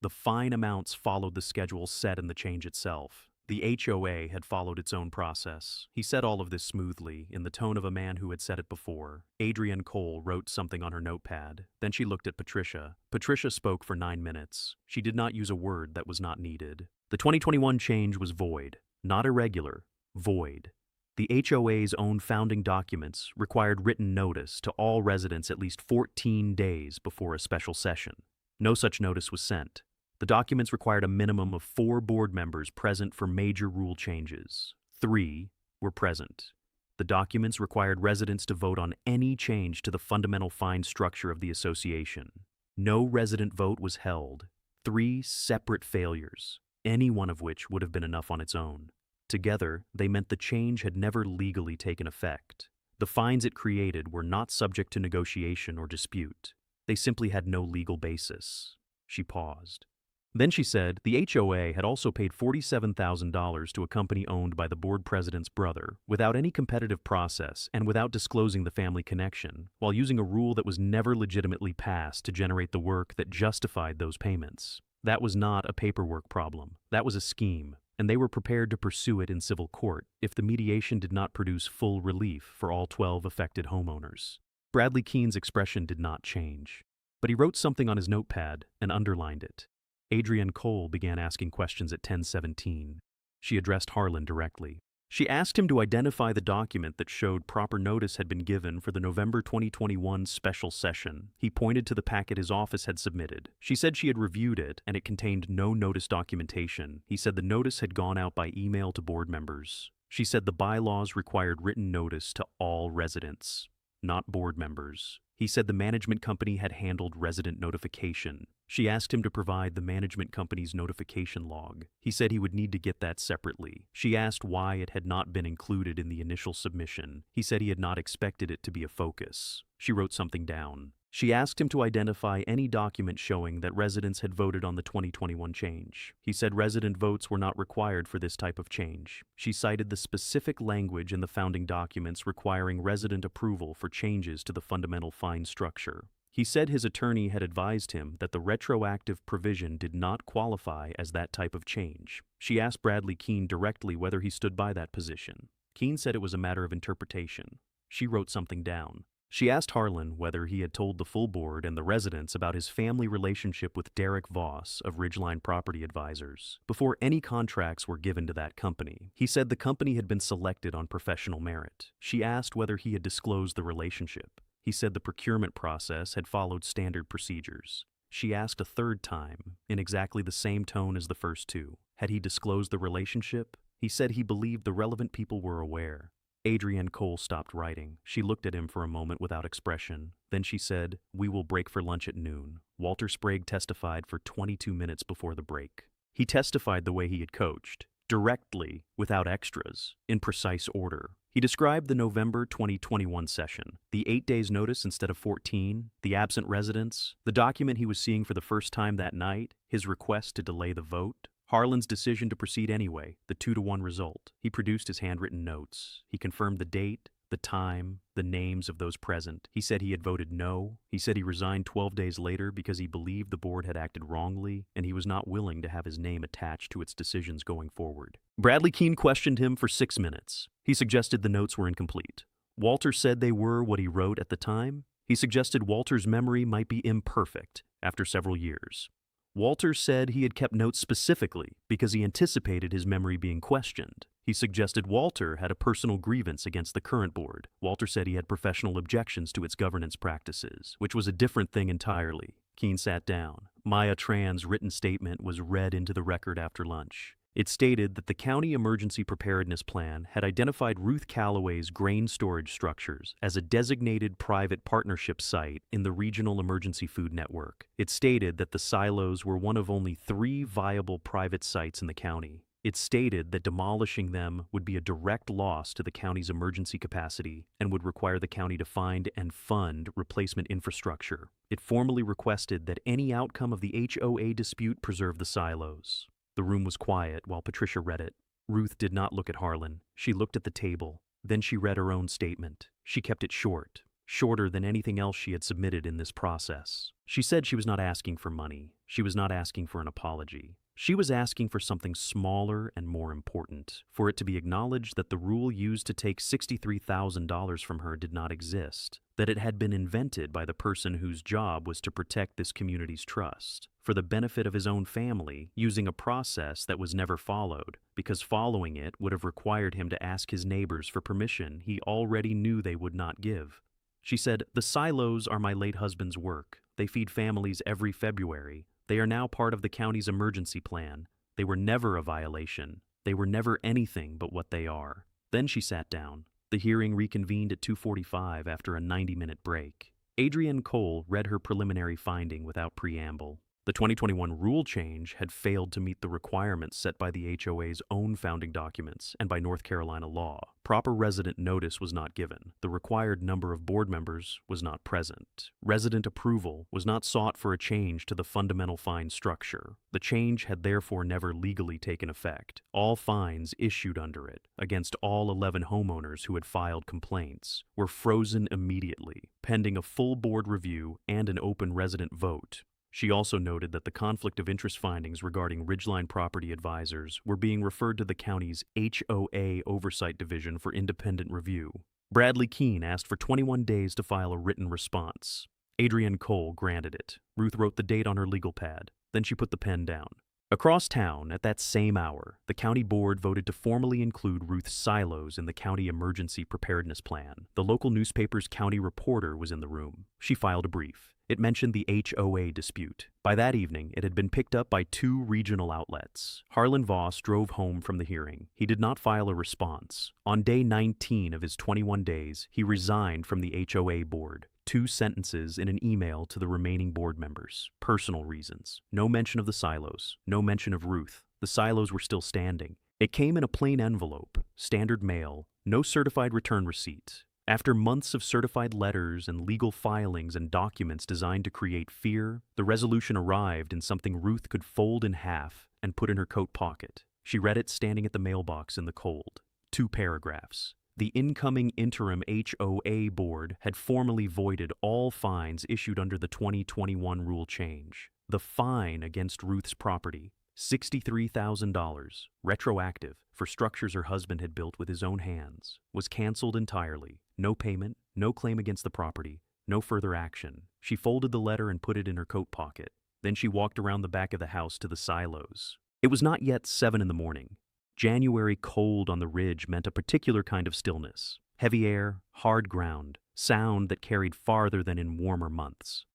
The fine amounts followed the schedule set in the change itself. The HOA had followed its own process. He said all of this smoothly, in the tone of a man who had said it before. Adrienne Cole wrote something on her notepad. Then she looked at Patricia. Patricia spoke for 9 minutes. She did not use a word that was not needed. The 2021 change was void. Not irregular. Void. The HOA's own founding documents required written notice to all residents at least 14 days before a special session. No such notice was sent. The documents required a minimum of 4 board members present for major rule changes. 3 were present. The documents required residents to vote on any change to the fundamental fine structure of the association. No resident vote was held. 3 separate failures, any one of which would have been enough on its own. Together, they meant the change had never legally taken effect. The fines it created were not subject to negotiation or dispute. They simply had no legal basis. She paused. Then she said the HOA had also paid $47,000 to a company owned by the board president's brother, without any competitive process and without disclosing the family connection, while using a rule that was never legitimately passed to generate the work that justified those payments. That was not a paperwork problem. That was a scheme, and they were prepared to pursue it in civil court if the mediation did not produce full relief for all 12 affected homeowners. Bradley Keene's expression did not change, but he wrote something on his notepad and underlined it. Adrienne Cole began asking questions at 10:17. She addressed Harlan directly. She asked him to identify the document that showed proper notice had been given for the November 2021 special session. He pointed to the packet his office had submitted. She said she had reviewed it and it contained no notice documentation. He said the notice had gone out by email to board members. She said the bylaws required written notice to all residents, not board members. He said the management company had handled resident notification. She asked him to provide the management company's notification log. He said he would need to get that separately. She asked why it had not been included in the initial submission. He said he had not expected it to be a focus. She wrote something down. She asked him to identify any document showing that residents had voted on the 2021 change. He said resident votes were not required for this type of change. She cited the specific language in the founding documents requiring resident approval for changes to the fundamental fine structure. He said his attorney had advised him that the retroactive provision did not qualify as that type of change. She asked Bradley Keene directly whether he stood by that position. Keene said it was a matter of interpretation. She wrote something down. She asked Harlan whether he had told the full board and the residents about his family relationship with Derek Voss of Ridgeline Property Advisors before any contracts were given to that company. He said the company had been selected on professional merit. She asked whether he had disclosed the relationship. He said the procurement process had followed standard procedures. She asked a third time, in exactly the same tone as the first 2. Had he disclosed the relationship? He said he believed the relevant people were aware. Adrienne Cole stopped writing. She looked at him for a moment without expression. Then she said, "We will break for lunch at noon." Walter Sprague testified for 22 minutes before the break. He testified the way he had coached, directly, without extras, in precise order. He described the November 2021 session, the 8 days notice instead of 14, the absent residents, the document he was seeing for the first time that night, his request to delay the vote, Harlan's decision to proceed anyway, the 2-to-1 result. He produced his handwritten notes. He confirmed the date, the time, the names of those present. He said he had voted no. He said he resigned 12 days later because he believed the board had acted wrongly, and he was not willing to have his name attached to its decisions going forward. Bradley Keene questioned him for 6 minutes. He suggested the notes were incomplete. Walter said they were what he wrote at the time. He suggested Walter's memory might be imperfect after several years. Walter said he had kept notes specifically because he anticipated his memory being questioned. He suggested Walter had a personal grievance against the current board. Walter said he had professional objections to its governance practices, which was a different thing entirely. Keene sat down. Maya Tran's written statement was read into the record after lunch. It stated that the County Emergency Preparedness Plan had identified Ruth Calloway's grain storage structures as a designated private partnership site in the Regional Emergency Food Network. It stated that the silos were one of only 3 viable private sites in the county. It stated that demolishing them would be a direct loss to the county's emergency capacity and would require the county to find and fund replacement infrastructure. It formally requested that any outcome of the HOA dispute preserve the silos. The room was quiet while Patricia read it. Ruth did not look at Harlan. She looked at the table. Then she read her own statement. She kept it short, shorter than anything else she had submitted in this process. She said she was not asking for money. She was not asking for an apology. She was asking for something smaller and more important, for it to be acknowledged that the rule used to take $63,000 from her did not exist, that it had been invented by the person whose job was to protect this community's trust, for the benefit of his own family, using a process that was never followed, because following it would have required him to ask his neighbors for permission he already knew they would not give. She said, "The silos are my late husband's work. They feed families every February. They are now part of the county's emergency plan. They were never a violation. They were never anything but what they are." Then she sat down. The hearing reconvened at 2:45 after a 90-minute break. Adrienne Cole read her preliminary finding without preamble. The 2021 rule change had failed to meet the requirements set by the HOA's own founding documents and by North Carolina law. Proper resident notice was not given. The required number of board members was not present. Resident approval was not sought for a change to the fundamental fine structure. The change had therefore never legally taken effect. All fines issued under it, against all 11 homeowners who had filed complaints, were frozen immediately, pending a full board review and an open resident vote. She also noted that the conflict of interest findings regarding Ridgeline Property Advisors were being referred to the county's HOA Oversight Division for independent review. Bradley Keene asked for 21 days to file a written response. Adrienne Cole granted it. Ruth wrote the date on her legal pad. Then she put the pen down. Across town, at that same hour, the county board voted to formally include Ruth's silos in the county emergency preparedness plan. The local newspaper's county reporter was in the room. She filed a brief. It mentioned the HOA dispute. By that evening, it had been picked up by 2 regional outlets. Harlan Voss drove home from the hearing. He did not file a response. On day 19 of his 21 days, he resigned from the HOA board. 2 sentences in an email to the remaining board members. Personal reasons. No mention of the silos. No mention of Ruth. The silos were still standing. It came in a plain envelope, standard mail, no certified return receipt. After months of certified letters and legal filings and documents designed to create fear, the resolution arrived in something Ruth could fold in half and put in her coat pocket. She read it standing at the mailbox in the cold. 2 paragraphs. The incoming interim HOA board had formally voided all fines issued under the 2021 rule change. The fine against Ruth's property, $63,000, retroactive, for structures her husband had built with his own hands, was canceled entirely. No payment, no claim against the property, no further action. She folded the letter and put it in her coat pocket. Then she walked around the back of the house to the silos. It was not yet 7 in the morning. January cold on the ridge meant a particular kind of stillness. Heavy air, hard ground, sound that carried farther than in warmer months.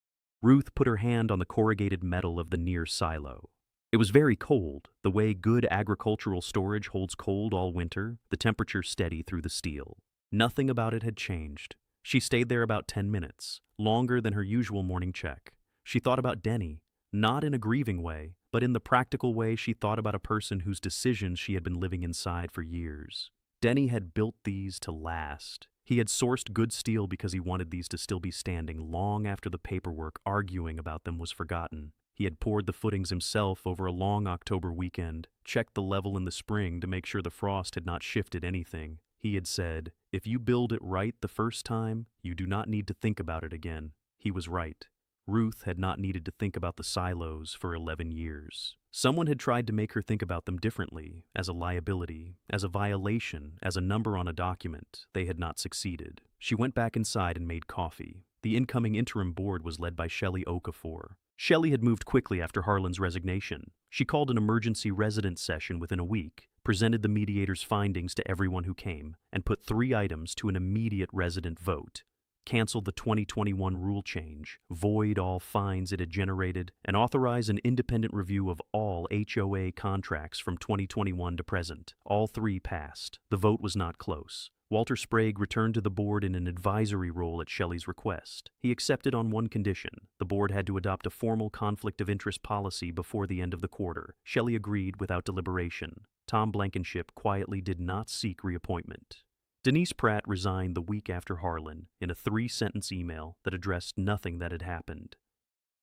Ruth put her hand on the corrugated metal of the near silo. It was very cold, the way good agricultural storage holds cold all winter, the temperature steady through the steel. Nothing about it had changed. She stayed there about 10 minutes, longer than her usual morning check. She thought about Denny, not in a grieving way, but in the practical way she thought about a person whose decisions she had been living inside for years. Denny had built these to last. He had sourced good steel because he wanted these to still be standing long after the paperwork arguing about them was forgotten. He had poured the footings himself over a long October weekend, checked the level in the spring to make sure the frost had not shifted anything. He had said, "If you build it right the first time, you do not need to think about it again." He was right. Ruth had not needed to think about the silos for 11 years. Someone had tried to make her think about them differently, as a liability, as a violation, as a number on a document. They had not succeeded. She went back inside and made coffee. The incoming interim board was led by Shelley Okafor. Shelley had moved quickly after Harlan's resignation. She called an emergency residence session within a week, presented the mediator's findings to everyone who came, and put 3 items to an immediate resident vote. Cancel the 2021 rule change, void all fines it had generated, and authorize an independent review of all HOA contracts from 2021 to present. All 3 passed. The vote was not close. Walter Sprague returned to the board in an advisory role at Shelley's request. He accepted on one condition. The board had to adopt a formal conflict of interest policy before the end of the quarter. Shelley agreed without deliberation. Tom Blankenship quietly did not seek reappointment. Denise Pratt resigned the week after Harlan in a 3-sentence email that addressed nothing that had happened.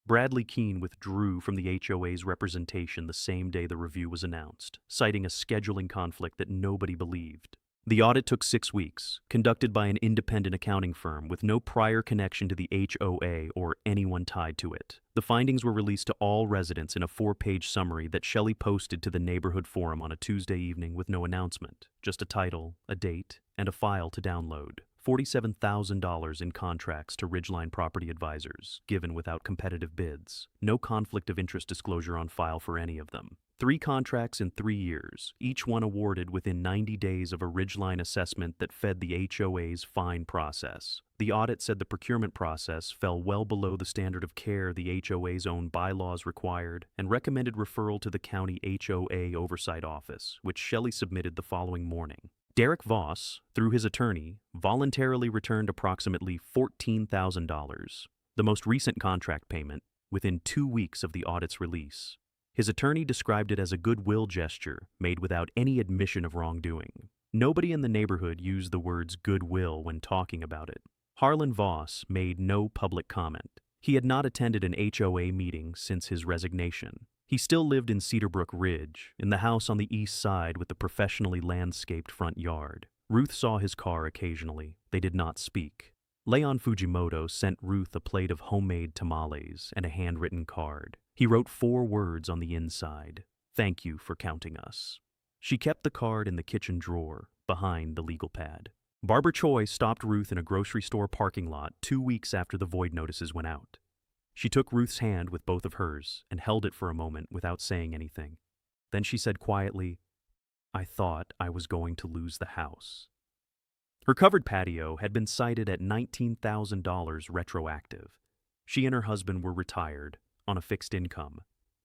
Bradley Keene withdrew from the HOA's representation the same day the review was announced, citing a scheduling conflict that nobody believed. The audit took 6 weeks, conducted by an independent accounting firm with no prior connection to the HOA or anyone tied to it. The findings were released to all residents in a 4-page summary that Shelley posted to the neighborhood forum on a Tuesday evening with no announcement, just a title, a date, and a file to download. $47,000 in contracts to Ridgeline Property Advisors, given without competitive bids. No conflict of interest disclosure on file for any of them. 3 contracts in 3 years, each one awarded within 90 days of a Ridgeline assessment that fed the HOA's fine process. The audit said the procurement process fell well below the standard of care the HOA's own bylaws required and recommended referral to the county HOA Oversight Office, which Shelley submitted the following morning. Derek Voss, through his attorney, voluntarily returned approximately $14,000, the most recent contract payment, within 2 weeks of the audit's release. His attorney described it as a goodwill gesture made without any admission of wrongdoing. Nobody in the neighborhood used the words goodwill when talking about it. Harlan Voss made no public comment. He had not attended an HOA meeting since his resignation. He still lived in Cedarbrook Ridge, in the house on the east side with the professionally landscaped front yard. Ruth saw his car occasionally. They did not speak. Leon Fujimoto sent Ruth a plate of homemade tamales and a handwritten card. He wrote 4 words on the inside: "Thank you for counting us." She kept the card in the kitchen drawer, behind the legal pad. Barbara Choi stopped Ruth in a grocery store parking lot 2 weeks after the void notices went out. She took Ruth's hand with both of hers and held it for a moment without saying anything. Then she said quietly, "I thought I was going to lose the house." Her covered patio had been cited at $19,000 retroactive. She and her husband were retired, on a fixed income.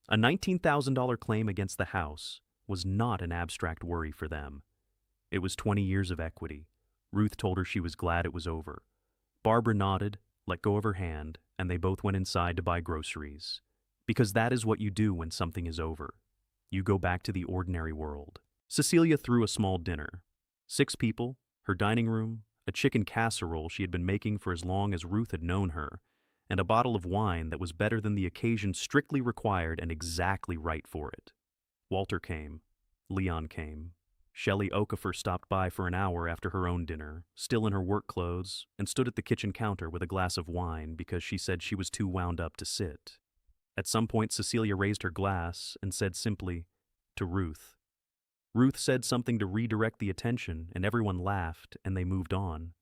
A $19,000 claim against the house was not an abstract worry for them. It was 20 years of equity. Ruth told her she was glad it was over. Barbara nodded, let go of her hand, and they both went inside to buy groceries. Because that is what you do when something is over. You go back to the ordinary world. Cecilia threw a small dinner. 6 people, her dining room, a chicken casserole she had been making for as long as Ruth had known her, and a bottle of wine that was better than the occasion strictly required and exactly right for it. Walter came. Leon came. Shelley Okafor stopped by for an hour after her own dinner, still in her work clothes, and stood at the kitchen counter with a glass of wine because she said she was too wound up to sit. At some point, Cecilia raised her glass and said simply, "To Ruth." Ruth said something to redirect the attention, and everyone laughed, and they moved on.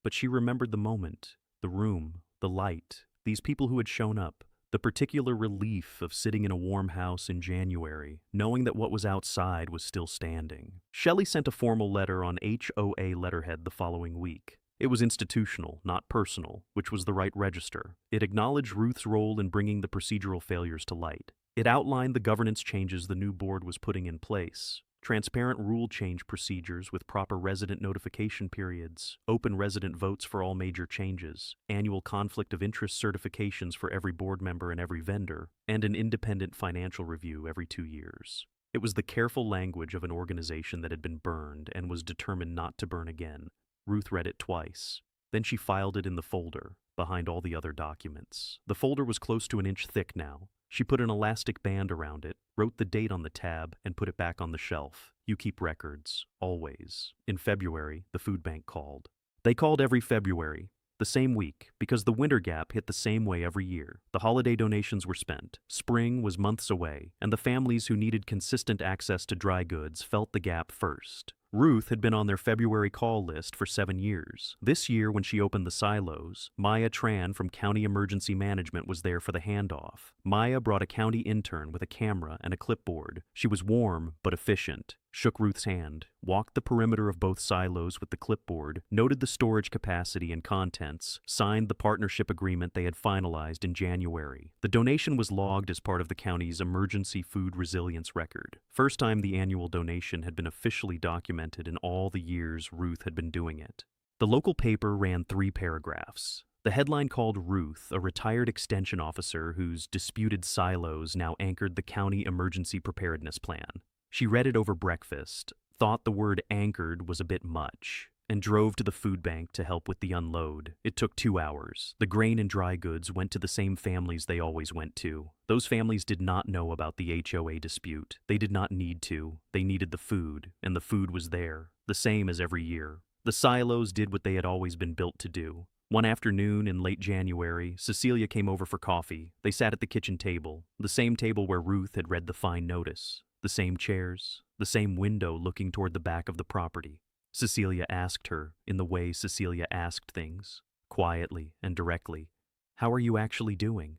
But she remembered the moment, the room, the light, these people who had shown up, the particular relief of sitting in a warm house in January, knowing that what was outside was still standing. Shelley sent a formal letter on HOA letterhead the following week. It was institutional, not personal, which was the right register. It acknowledged Ruth's role in bringing the procedural failures to light. It outlined the governance changes the new board was putting in place. Transparent rule change procedures with proper resident notification periods, open resident votes for all major changes, annual conflict of interest certifications for every board member and every vendor, and an independent financial review every 2 years. It was the careful language of an organization that had been burned and was determined not to burn again. Ruth read it twice. Then she filed it in the folder, behind all the other documents. The folder was close to an inch thick now. She put an elastic band around it, wrote the date on the tab, and put it back on the shelf. You keep records, always. In February, the food bank called. They called every February, the same week, because the winter gap hit the same way every year. The holiday donations were spent. Spring was months away, and the families who needed consistent access to dry goods felt the gap first. Ruth had been on their February call list for 7 years. This year, when she opened the silos, Maya Tran from County Emergency Management was there for the handoff. Maya brought a county intern with a camera and a clipboard. She was warm but efficient. Shook Ruth's hand, walked the perimeter of both silos with the clipboard, noted the storage capacity and contents, signed the partnership agreement they had finalized in January. The donation was logged as part of the county's emergency food resilience record. First time the annual donation had been officially documented in all the years Ruth had been doing it. The local paper ran 3 paragraphs. The headline called Ruth, a retired extension officer whose disputed silos now anchored the county emergency preparedness plan. She read it over breakfast, thought the word anchored was a bit much, and drove to the food bank to help with the unload. It took 2 hours. The grain and dry goods went to the same families they always went to. Those families did not know about the HOA dispute. They did not need to. They needed the food, and the food was there, the same as every year. The silos did what they had always been built to do. One afternoon in late January, Cecilia came over for coffee. They sat at the kitchen table, the same table where Ruth had read the fine notice. The same chairs, the same window looking toward the back of the property. Cecilia asked her, in the way Cecilia asked things, quietly and directly, "How are you actually doing?"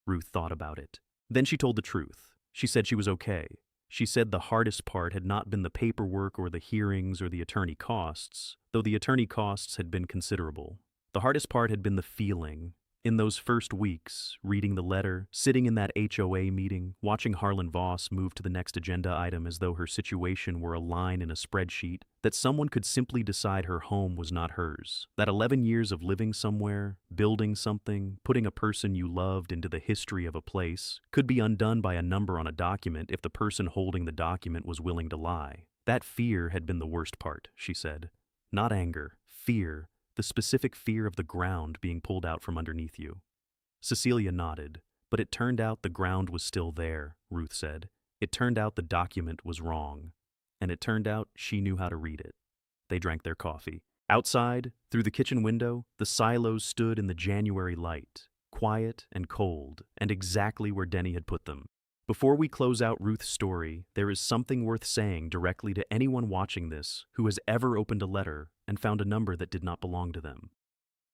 Ruth thought about it. Then she told the truth. She said she was okay. She said the hardest part had not been the paperwork or the hearings or the attorney costs, though the attorney costs had been considerable. The hardest part had been the feeling. In those first weeks, reading the letter, sitting in that HOA meeting, watching Harlan Voss move to the next agenda item as though her situation were a line in a spreadsheet, that someone could simply decide her home was not hers, that 11 years of living somewhere, building something, putting a person you loved into the history of a place, could be undone by a number on a document if the person holding the document was willing to lie. That fear had been the worst part, she said. Not anger, fear. The specific fear of the ground being pulled out from underneath you. Cecilia nodded, but it turned out the ground was still there, Ruth said. It turned out the document was wrong. And it turned out she knew how to read it. They drank their coffee. Outside, through the kitchen window, the silos stood in the January light, quiet and cold, and exactly where Denny had put them. Before we close out Ruth's story, there is something worth saying directly to anyone watching this who has ever opened a letter and found a number that did not belong to them.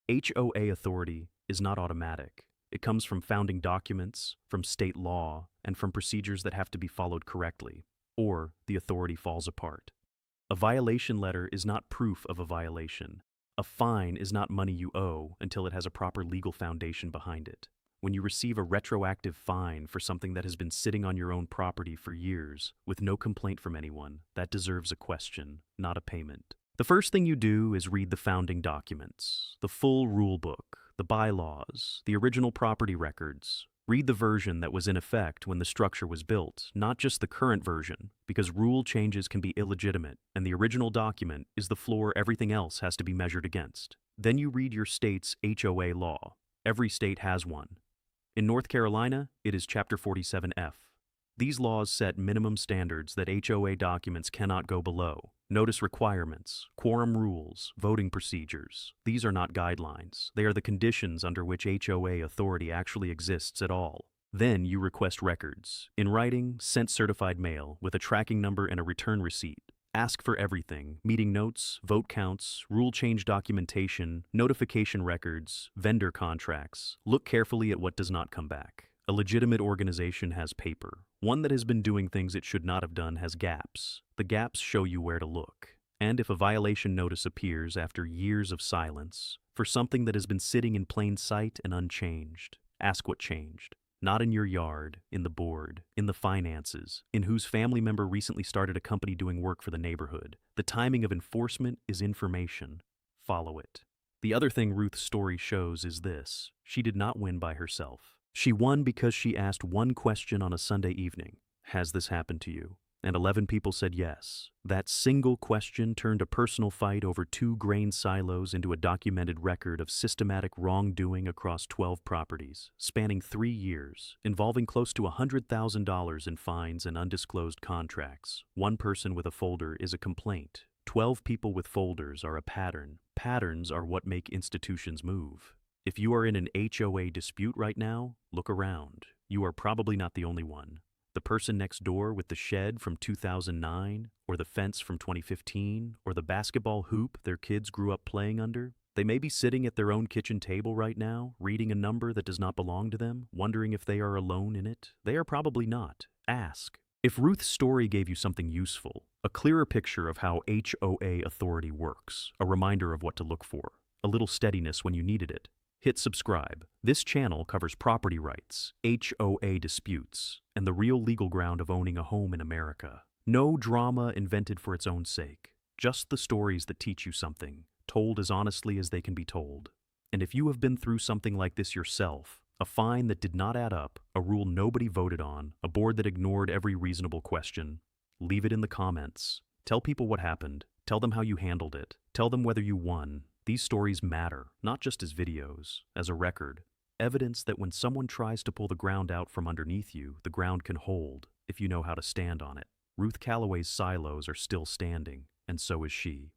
HOA authority is not automatic. It comes from founding documents, from state law, and from procedures that have to be followed correctly, or the authority falls apart. A violation letter is not proof of a violation. A fine is not money you owe until it has a proper legal foundation behind it. When you receive a retroactive fine for something that has been sitting on your own property for years with no complaint from anyone, that deserves a question, not a payment. The first thing you do is read the founding documents, the full rule book, the bylaws, the original property records. Read the version that was in effect when the structure was built, not just the current version, because rule changes can be illegitimate, and the original document is the floor everything else has to be measured against. Then you read your state's HOA law. Every state has one. In North Carolina, it is Chapter 47F. These laws set minimum standards that HOA documents cannot go below. Notice requirements, quorum rules, voting procedures. These are not guidelines. They are the conditions under which HOA authority actually exists at all. Then you request records. In writing, sent certified mail, with a tracking number and a return receipt. Ask for everything: meeting notes, vote counts, rule change documentation, notification records, vendor contracts. Look carefully at what does not come back. A legitimate organization has paper. One that has been doing things it should not have done has gaps. The gaps show you where to look. And if a violation notice appears after years of silence, for something that has been sitting in plain sight and unchanged, ask what changed. Not in your yard, in the board, in the finances, in whose family member recently started a company doing work for the neighborhood. The timing of enforcement is information. Follow it. The other thing Ruth's story shows is this: she did not win by herself. She won because she asked one question on a Sunday evening: has this happened to you? And 11 people said yes. That single question turned a personal fight over 2 grain silos into a documented record of systematic wrongdoing across 12 properties, spanning 3 years, involving close to $100,000 in fines and undisclosed contracts. One person with a folder is a complaint. 12 people with folders are a pattern. Patterns are what make institutions move. If you are in an HOA dispute right now, look around. You are probably not the only one. The person next door with the shed from 2009, or the fence from 2015, or the basketball hoop their kids grew up playing under? They may be sitting at their own kitchen table right now, reading a number that does not belong to them, wondering if they are alone in it. They are probably not. Ask. If Ruth's story gave you something useful, a clearer picture of how HOA authority works, a reminder of what to look for, a little steadiness when you needed it, hit subscribe. This channel covers property rights, HOA disputes, and the real legal ground of owning a home in America. No drama invented for its own sake, just the stories that teach you something, told as honestly as they can be told. And if you have been through something like this yourself, a fine that did not add up, a rule nobody voted on, a board that ignored every reasonable question, leave it in the comments. Tell people what happened. Tell them how you handled it. Tell them whether you won. These stories matter, not just as videos, as a record. Evidence that when someone tries to pull the ground out from underneath you, the ground can hold, if you know how to stand on it. Ruth Calloway's silos are still standing, and so is she.